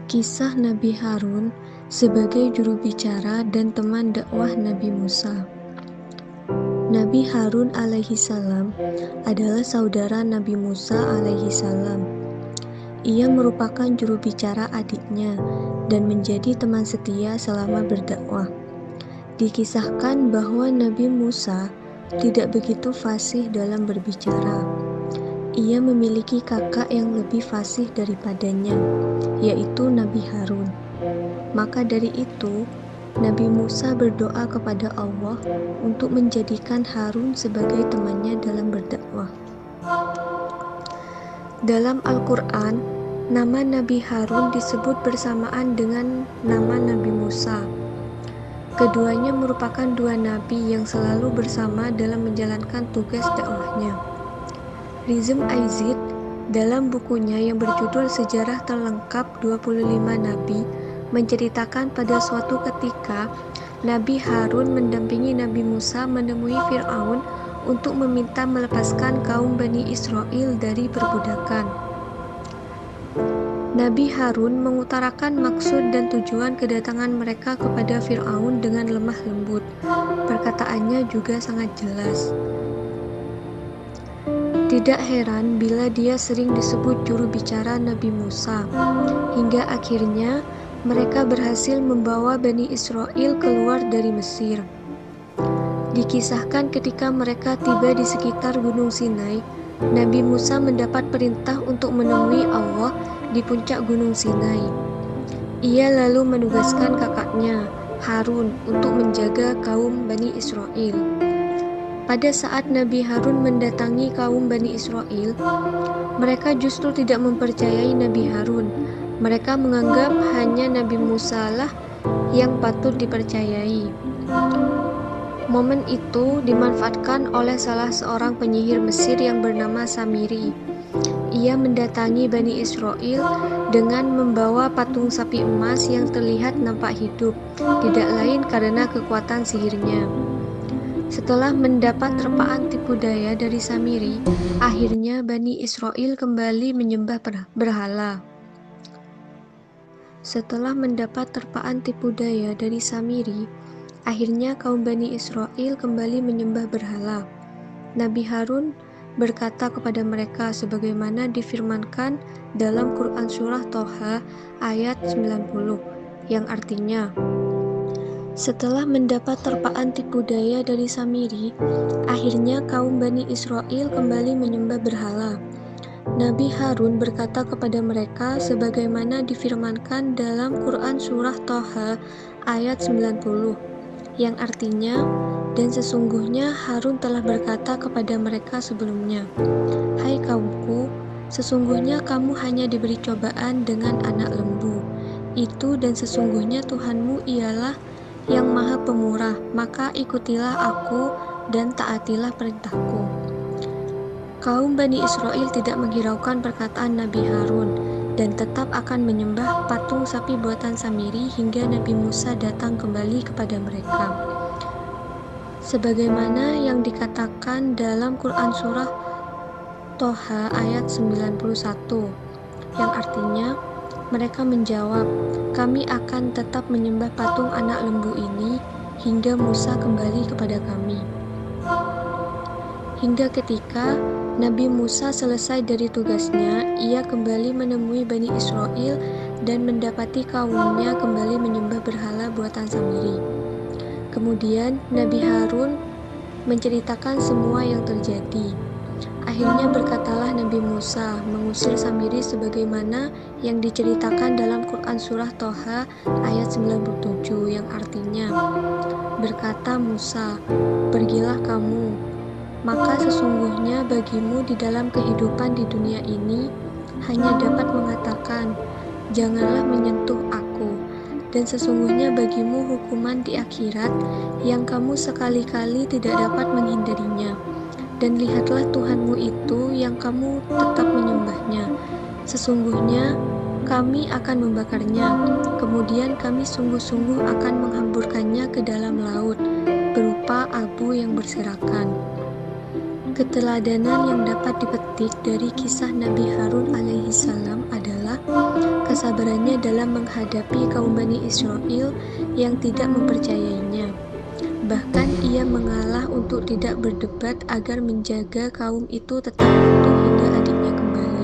Kisah Nabi Harun sebagai juru bicara dan teman dakwah Nabi Musa. Nabi Harun alaihi salam adalah saudara Nabi Musa alaihi salam. Ia merupakan juru bicara adiknya dan menjadi teman setia selama berdakwah. Dikisahkan bahwa Nabi Musa tidak begitu fasih dalam berbicara. Ia memiliki kakak yang lebih fasih daripadanya, yaitu Nabi Harun. Maka dari itu, Nabi Musa berdoa kepada Allah untuk menjadikan Harun sebagai temannya dalam berdakwah. Dalam Al-Quran, nama Nabi Harun disebut bersamaan dengan nama Nabi Musa. Keduanya merupakan dua nabi yang selalu bersama dalam menjalankan tugas dakwahnya. Rizm Aizid dalam bukunya yang berjudul Sejarah Terlengkap 25 Nabi menceritakan pada suatu ketika Nabi Harun mendampingi Nabi Musa menemui Fir'aun untuk meminta melepaskan kaum Bani Israel dari perbudakan. Nabi Harun mengutarakan maksud dan tujuan kedatangan mereka kepada Fir'aun dengan lemah lembut. Perkataannya juga sangat jelas. Tidak heran bila dia sering disebut juru bicara Nabi Musa, hingga akhirnya mereka berhasil membawa Bani Israel keluar dari Mesir. Dikisahkan ketika mereka tiba di sekitar Gunung Sinai, Nabi Musa mendapat perintah untuk menemui Allah di puncak Gunung Sinai. Ia lalu menugaskan kakaknya, Harun, untuk menjaga kaum Bani Israel. Pada saat Nabi Harun mendatangi kaum Bani Israel, mereka justru tidak mempercayai Nabi Harun. Mereka menganggap hanya Nabi Musa lah yang patut dipercayai. Momen itu dimanfaatkan oleh salah seorang penyihir Mesir yang bernama Samiri. Ia mendatangi Bani Israel dengan membawa patung sapi emas yang terlihat nampak hidup, tidak lain karena kekuatan sihirnya. Setelah mendapat terpaan tipu daya dari Samiri, akhirnya Bani Israel kembali menyembah berhala. Setelah mendapat terpaan tipu daya dari Samiri, akhirnya kaum Bani Israel kembali menyembah berhala. Nabi Harun berkata kepada mereka sebagaimana difirmankan dalam Quran Surah Toha ayat 90, yang artinya, setelah mendapat terpaan tipu daya dari Samiri, akhirnya kaum Bani Israel kembali menyembah berhala. Nabi Harun berkata kepada mereka sebagaimana difirmankan dalam Quran Surah Toha ayat 90, yang artinya, dan sesungguhnya Harun telah berkata kepada mereka sebelumnya, hai kaumku, sesungguhnya kamu hanya diberi cobaan dengan anak lembu. Itu dan sesungguhnya Tuhanmu ialah yang maha pemurah, maka ikutilah aku dan taatilah perintahku. Kaum Bani Israel tidak menghiraukan perkataan Nabi Harun dan tetap akan menyembah patung sapi buatan Samiri hingga Nabi Musa datang kembali kepada mereka. Sebagaimana yang dikatakan dalam Quran Surah Toha ayat 91, yang artinya, mereka menjawab, kami akan tetap menyembah patung anak lembu ini hingga Musa kembali kepada kami. Hingga ketika Nabi Musa selesai dari tugasnya, ia kembali menemui Bani Israel dan mendapati kaumnya kembali menyembah berhala buatan Samiri. Kemudian Nabi Harun menceritakan semua yang terjadi. Akhirnya berkatalah Nabi Musa mengusir Samiri sebagaimana yang diceritakan dalam Quran Surah Toha ayat 97, yang artinya, berkata Musa, pergilah kamu, maka sesungguhnya bagimu di dalam kehidupan di dunia ini hanya dapat mengatakan, janganlah menyentuh aku, dan sesungguhnya bagimu hukuman di akhirat yang kamu sekali-kali tidak dapat menghindarinya. Dan lihatlah Tuhanmu itu yang kamu tetap menyembahnya. Sesungguhnya kami akan membakarnya, kemudian kami sungguh-sungguh akan menghamburkannya ke dalam laut, berupa abu yang berserakan. Keteladanan yang dapat dipetik dari kisah Nabi Harun alaihi salam adalah kesabaran kesabarannya dalam menghadapi kaum Bani Israel yang tidak mempercayainya. Bahkan ia mengalah untuk tidak berdebat agar menjaga kaum itu tetap utuh hingga adiknya kembali.